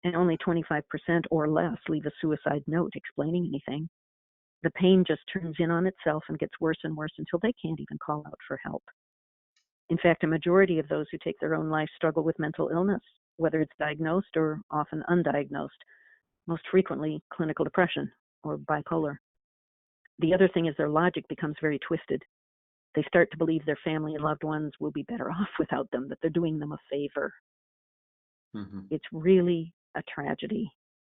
and only 25% or less leave a suicide note explaining anything. The pain just turns in on itself and gets worse and worse until they can't even call out for help. In fact, a majority of those who take their own life struggle with mental illness, whether it's diagnosed or often undiagnosed, most frequently clinical depression or bipolar. The other thing is their logic becomes very twisted. They start to believe their family and loved ones will be better off without them, that they're doing them a favor. Mm-hmm. It's really a tragedy,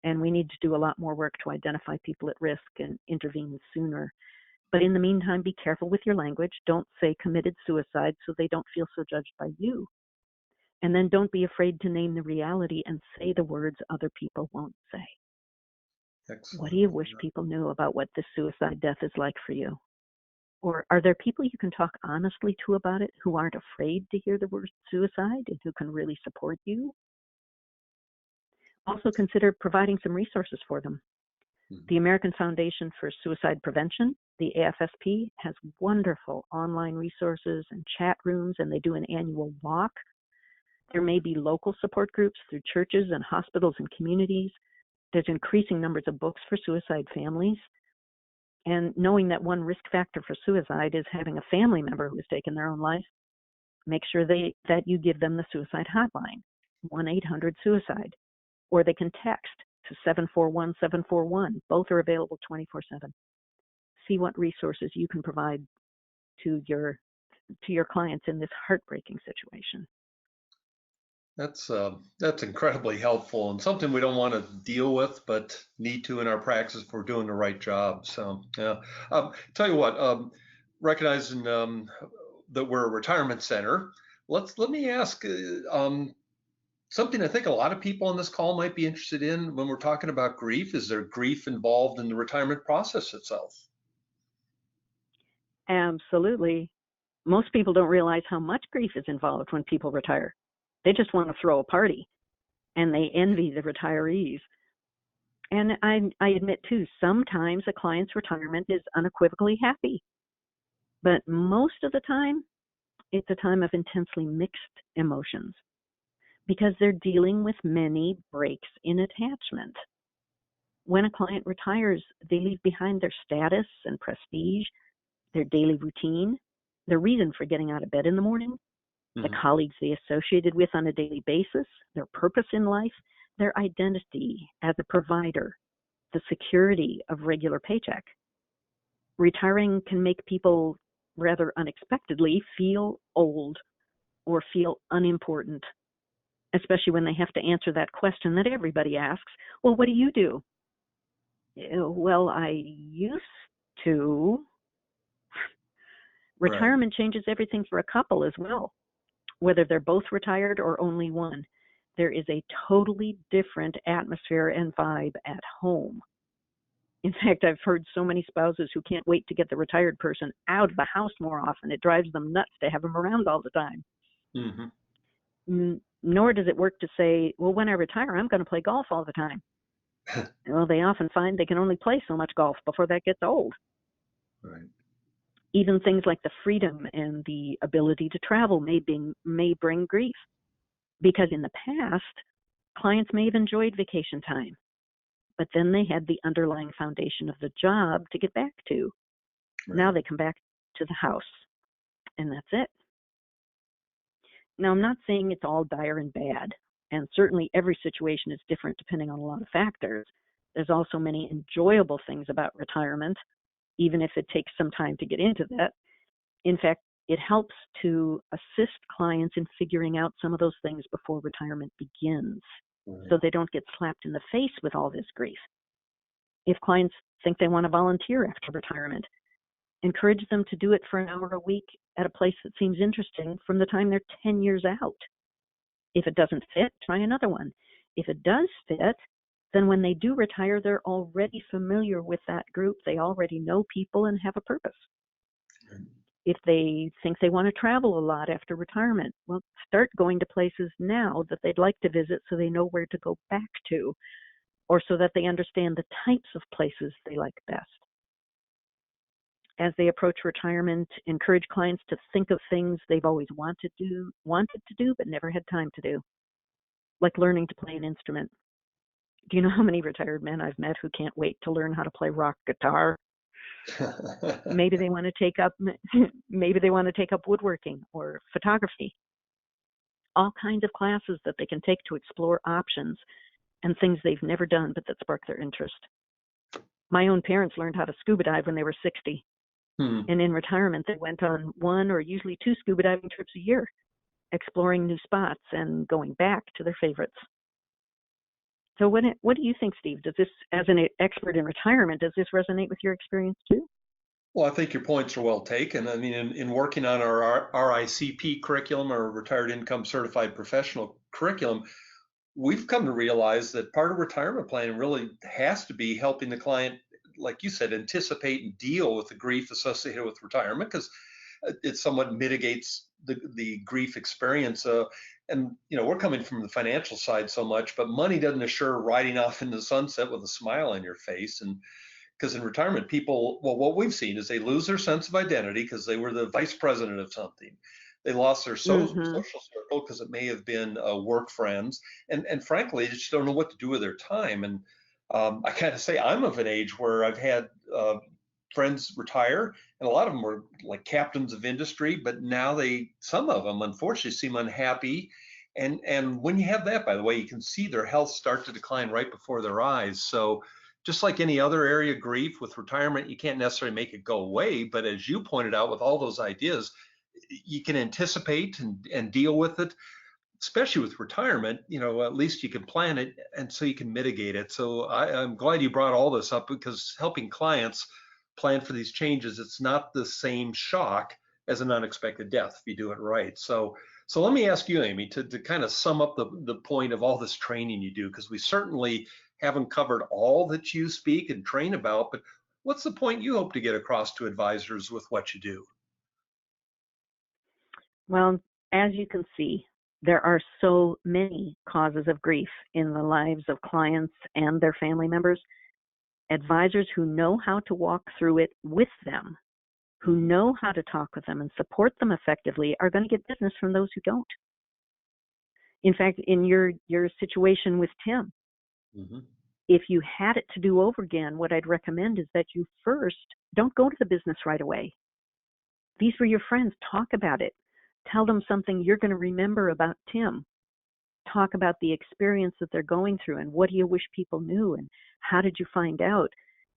and we need to do a lot more work to identify people at risk and intervene sooner. But in the meantime, be careful with your language. Don't say committed suicide so they don't feel so judged by you. And then don't be afraid to name the reality and say the words other people won't say. Excellent. What do you wish people knew about what this suicide death is like for you? Or are there people you can talk honestly to about it who aren't afraid to hear the word suicide and who can really support you? Also consider providing some resources for them. The American Foundation for Suicide Prevention, the AFSP, has wonderful online resources and chat rooms, and they do an annual walk. There may be local support groups through churches and hospitals and communities. There's increasing numbers of books for suicide families. And knowing that one risk factor for suicide is having a family member who has taken their own life, make sure that you give them the suicide hotline, 1-800-SUICIDE, or they can text to 741-741. Both are available 24/7. See what resources you can provide to your clients in this heartbreaking situation. That's incredibly helpful and something we don't want to deal with, but need to in our practice if we're doing the right job. So, yeah. Tell you what, recognizing that we're a retirement center, let me ask something I think a lot of people on this call might be interested in when we're talking about grief. Is there grief involved in the retirement process itself? Absolutely. Most people don't realize how much grief is involved when people retire. They just want to throw a party, and they envy the retirees. And I admit, too, sometimes a client's retirement is unequivocally happy. But most of the time, it's a time of intensely mixed emotions because they're dealing with many breaks in attachment. When a client retires, they leave behind their status and prestige, their daily routine, their reason for getting out of bed in the morning, the colleagues they associated with on a daily basis, their purpose in life, their identity as a provider, the security of regular paycheck. Retiring can make people rather unexpectedly feel old or feel unimportant, especially when they have to answer that question that everybody asks. Well, what do you do? Well, I used to. Retirement changes everything for a couple as well. Whether they're both retired or only one, there is a totally different atmosphere and vibe at home. In fact, I've heard so many spouses who can't wait to get the retired person out of the house more often. It drives them nuts to have them around all the time. Mm-hmm. Nor does it work to say, well, when I retire, I'm going to play golf all the time. Well, they often find they can only play so much golf before that gets old. Right. Even things like the freedom and the ability to travel may bring grief, because in the past, clients may have enjoyed vacation time, but then they had the underlying foundation of the job to get back to. Right. Now they come back to the house, and that's it. Now, I'm not saying it's all dire and bad, and certainly every situation is different depending on a lot of factors. There's also many enjoyable things about retirement, even if it takes some time to get into that. In fact, it helps to assist clients in figuring out some of those things before retirement begins, so they don't get slapped in the face with all this grief. If clients think they want to volunteer after retirement, encourage them to do it for an hour a week at a place that seems interesting from the time they're 10 years out. If it doesn't fit, try another one. If it does fit, then when they do retire, they're already familiar with that group. They already know people and have a purpose. If they think they want to travel a lot after retirement, well, start going to places now that they'd like to visit so they know where to go back to, or so that they understand the types of places they like best. As they approach retirement, encourage clients to think of things they've always wanted to do, but never had time to do, like learning to play an instrument. Do you know how many retired men I've met who can't wait to learn how to play rock guitar? Maybe they want to take up woodworking or photography. All kinds of classes that they can take to explore options and things they've never done but that spark their interest. My own parents learned how to scuba dive when they were 60. And in retirement, they went on one or usually two scuba diving trips a year, exploring new spots and going back to their favorites. So what do you think, Steve? Does this, as an expert in retirement, does this resonate with your experience too? Well, I think your points are well taken. I mean, in working on our RICP curriculum, or Retired Income Certified Professional curriculum, we've come to realize that part of retirement planning really has to be helping the client, like you said, anticipate and deal with the grief associated with retirement, because it somewhat mitigates the grief experience. And we're coming from the financial side so much, but money doesn't assure riding off into the sunset with a smile on your face. And because in retirement, people, well, what we've seen is they lose their sense of identity because they were the vice president of something. They lost their social circle because it may have been work friends, and frankly, they just don't know what to do with their time. And I kind of say I'm of an age where I've had friends retire, and a lot of them were like captains of industry, but now some of them unfortunately seem unhappy. And when you have that, by the way, you can see their health start to decline right before their eyes. So just like any other area of grief with retirement, you can't necessarily make it go away, but as you pointed out with all those ideas, you can anticipate and deal with it, especially with retirement. At least you can plan it, and so you can mitigate it. So I'm glad you brought all this up, because helping clients plan for these changes, it's not the same shock as an unexpected death if you do it right. So let me ask you, Amy, to kind of sum up the point of all this training you do, because we certainly haven't covered all that you speak and train about, but what's the point you hope to get across to advisors with what you do? Well, as you can see, there are so many causes of grief in the lives of clients and their family members. Advisors who know how to walk through it with them, who know how to talk with them and support them effectively, are going to get business from those who don't. In fact, in your situation with Tim, if you had it to do over again, what I'd recommend is that you first don't go to the business right away. These were your friends. Talk about it. Tell them something you're going to remember about Tim. Talk about the experience that they're going through and what do you wish people knew and how did you find out.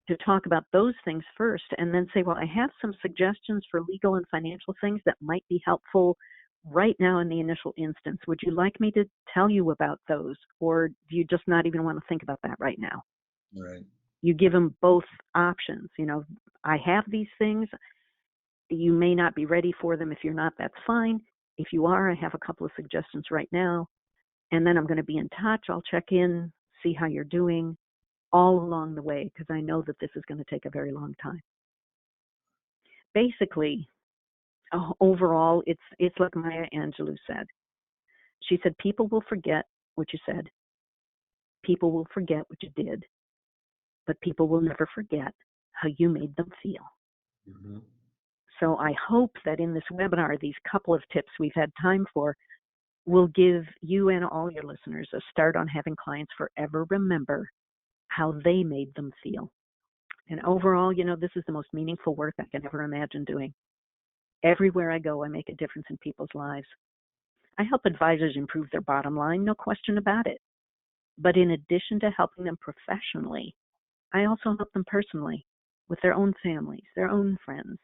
To talk about those things first, and then say, well, I have some suggestions for legal and financial things that might be helpful right now in the initial instance. Would you like me to tell you about those, or do you just not even want to think about that right now? Right. You give them both options. I have these things. You may not be ready for them. If you're not, that's fine. If you are, I have a couple of suggestions right now. And then I'm going to be in touch. I'll check in, see how you're doing all along the way, because I know that this is going to take a very long time. Basically, overall, it's like Maya Angelou said. She said, people will forget what you said. People will forget what you did. But people will never forget how you made them feel. So I hope that in this webinar, these couple of tips we've had time for will give you and all your listeners a start on having clients forever remember how they made them feel. And overall, this is the most meaningful work I can ever imagine doing. Everywhere I go, I make a difference in people's lives. I help advisors improve their bottom line, no question about it. But in addition to helping them professionally, I also help them personally with their own families, their own friends.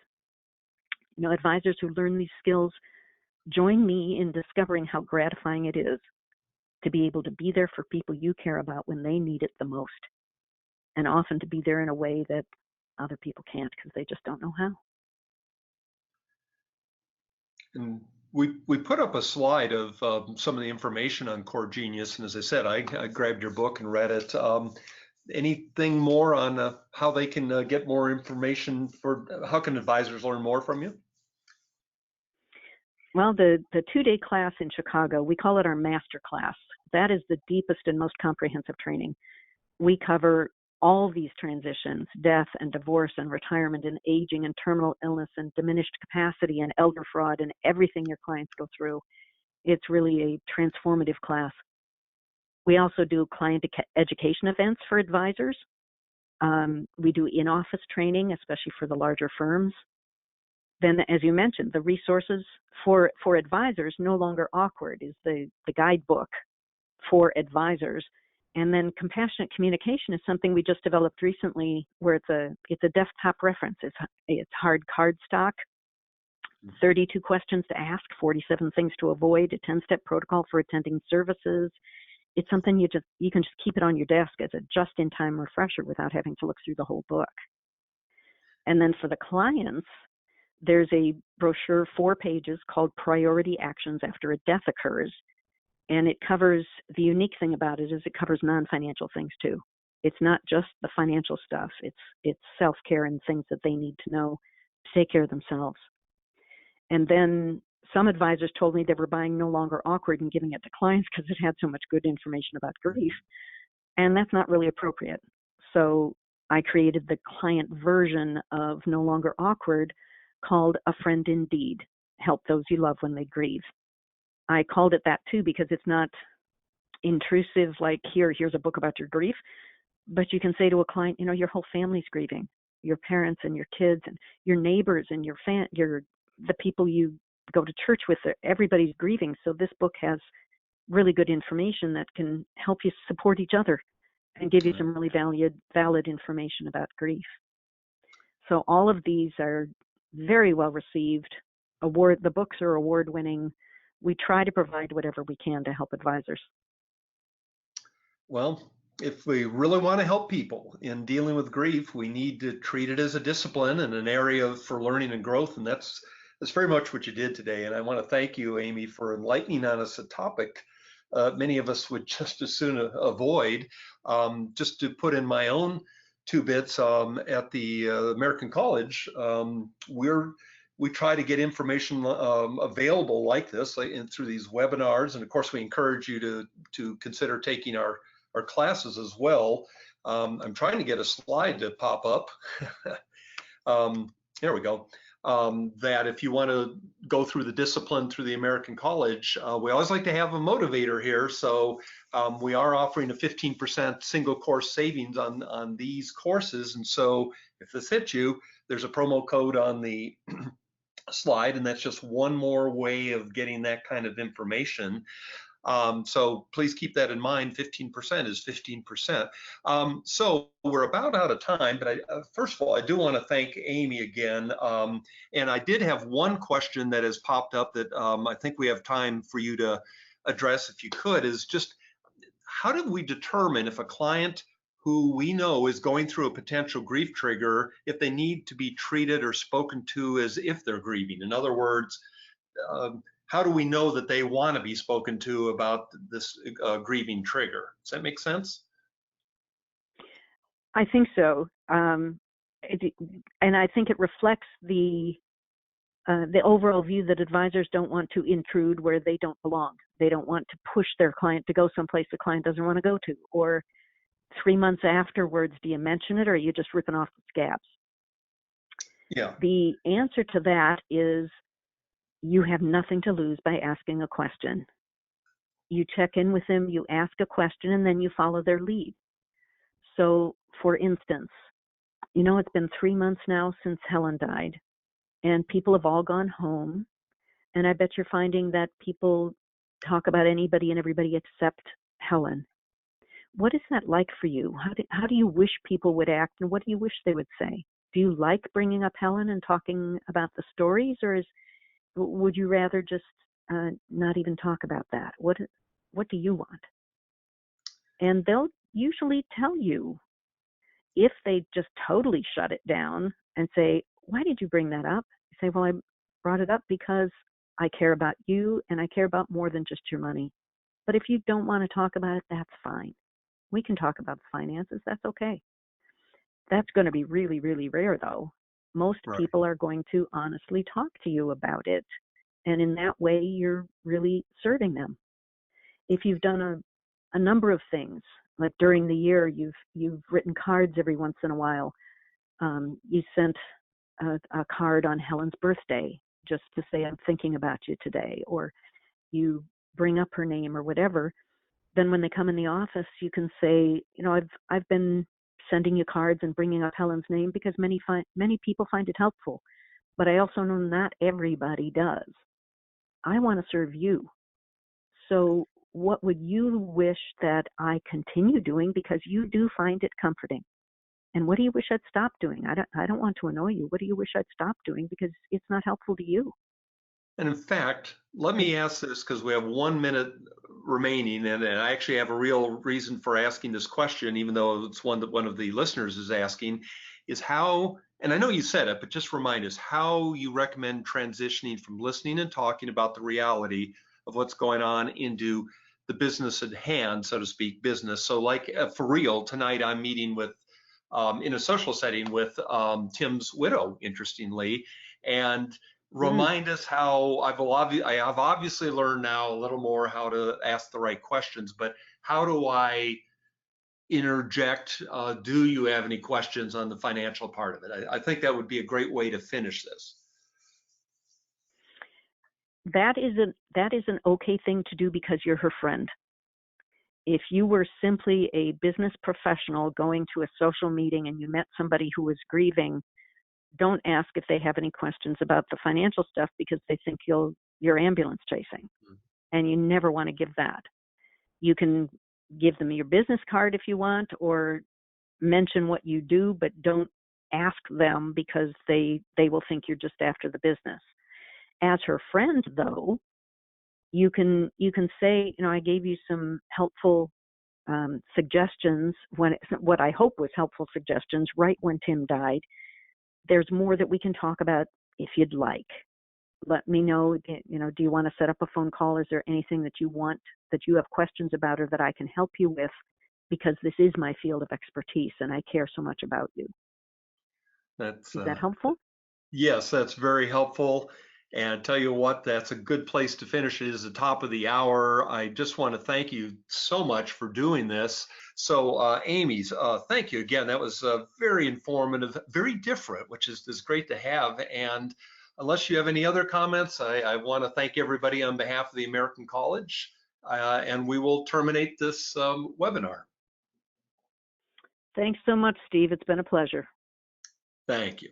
Advisors who learn these skills join me in discovering how gratifying it is to be able to be there for people you care about when they need it the most, and often to be there in a way that other people can't because they just don't know how. And we put up a slide of some of the information on Corgenius, and as I said, I grabbed your book and read it. Anything more on how they can get more information, or how can advisors learn more from you? Well, the 2-day class in Chicago, we call it our master class. That is the deepest and most comprehensive training. We cover all these transitions, death and divorce and retirement and aging and terminal illness and diminished capacity and elder fraud and everything your clients go through. It's really a transformative class. We also do client education events for advisors. We do in-office training, especially for the larger firms. Then, as you mentioned, the resources for advisors, No Longer Awkward, is the guidebook for advisors. And then compassionate communication is something we just developed recently, where it's a desktop reference. It's hard cardstock, 32 questions to ask, 47 things to avoid, a 10-step protocol for attending services. It's something you can just keep it on your desk as a just-in-time refresher without having to look through the whole book. And then for the clients, there's a brochure, 4 pages, called Priority Actions After a Death Occurs. And it covers, the unique thing about it is it covers non-financial things too. It's not just the financial stuff. It's self-care and things that they need to know to take care of themselves. And then some advisors told me they were buying No Longer Awkward and giving it to clients because it had so much good information about grief. And that's not really appropriate. So I created the client version of No Longer Awkward called A Friend Indeed, Help Those You Love When They Grieve. I called it that too because it's not intrusive, like here's a book about your grief, but you can say to a client, your whole family's grieving, your parents and your kids and your neighbors and the people you go to church with, everybody's grieving. So this book has really good information that can help you support each other and give you some really valid information about grief. So all of these are very well received. The books are award-winning. We try to provide whatever we can to help advisors. Well, if we really want to help people in dealing with grief, we need to treat it as a discipline and an area for learning and growth. And that's very much what you did today. And I want to thank you, Amy, for enlightening on us a topic many of us would just as soon avoid. Just to put in my own 2 bits, at the American College, we try to get information available like this, through these webinars, and of course we encourage you to consider taking our classes as well. I'm trying to get a slide to pop up. There we go. That if you want to go through the discipline through the American College, we always like to have a motivator here. So we are offering a 15% single course savings on these courses. And so if this hits you, there's a promo code on the slide, and that's just one more way of getting that kind of information. So please keep that in mind. 15% is 15%. So we're about out of time, but first of all, I do want to thank Amy again. And I did have one question that has popped up that I think we have time for you to address, if you could, is just how do we determine if a client who we know is going through a potential grief trigger, if they need to be treated or spoken to as if they're grieving? In other words, how do we know that they want to be spoken to about this grieving trigger? Does that make sense? I think so. And I think it reflects the overall view that advisors don't want to intrude where they don't belong. They don't want to push their client to go someplace the client doesn't want to go to. Or 3 months afterwards, do you mention it, or are you just ripping off the scabs? Yeah. The answer to that is you have nothing to lose by asking a question. You check in with them, you ask a question, and then you follow their lead. So, for instance, it's been 3 months now since Helen died, and people have all gone home. And I bet you're finding that people talk about anybody and everybody except Helen. What is that like for you? How do you wish people would act, and what do you wish they would say? Do you like bringing up Helen and talking about the stories, or would you rather just not even talk about that? What do you want? And they'll usually tell you. If they just totally shut it down and say, "Why did you bring that up?" You say, "Well, I brought it up because I care about you and I care about more than just your money. But if you don't want to talk about it, that's fine. We can talk about the finances. That's okay." That's going to be really, really rare, though. Most Right. people are going to honestly talk to you about it. And in that way, you're really serving them. If you've done a number of things, like during the year, you've written cards every once in a while. You sent a card on Helen's birthday just to say, "I'm thinking about you today," or you bring up her name or whatever. Then when they come in the office, you can say, I've been sending you cards and bringing up Helen's name because many people find it helpful, but I also know not everybody does. I want to serve you. So what would you wish that I continue doing, because you do find it comforting? And what do you wish I'd stop doing? I don't want to annoy you. What do you wish I'd stop doing because it's not helpful to you? And in fact, let me ask this because we have 1 minute remaining, and I actually have a real reason for asking this question, even though it's one that one of the listeners is asking, is how, and I know you said it, but just remind us how you recommend transitioning from listening and talking about the reality of what's going on into the business at hand, so to speak, business. So like for real, tonight I'm meeting with, in a social setting with Tim's widow, interestingly, and Mm. remind us how I have obviously learned now a little more how to ask the right questions, but how do I interject? Do you have any questions on the financial part of it? I think that would be a great way to finish this. That is an okay thing to do because you're her friend. If you were simply a business professional going to a social meeting and you met somebody who was grieving, don't ask if they have any questions about the financial stuff because they think you're ambulance chasing, and you never want to give that. You can give them your business card if you want, or mention what you do, but don't ask them because they will think you're just after the business. As her friend, though, you can say, I gave you some helpful suggestions, what I hope was helpful suggestions right when Tim died. There's more that we can talk about if you'd like. Let me know, do you want to set up a phone call? Is there anything that you have questions about, or that I can help you with? Because this is my field of expertise and I care so much about you. That's Is that helpful? Yes, that's very helpful. And tell you what, that's a good place to finish. It is the top of the hour. I just want to thank you so much for doing this. So, Amy's, thank you again. That was very informative, very different, which is great to have. And unless you have any other comments, I want to thank everybody on behalf of the American College, and we will terminate this webinar. Thanks so much, Steve. It's been a pleasure. Thank you.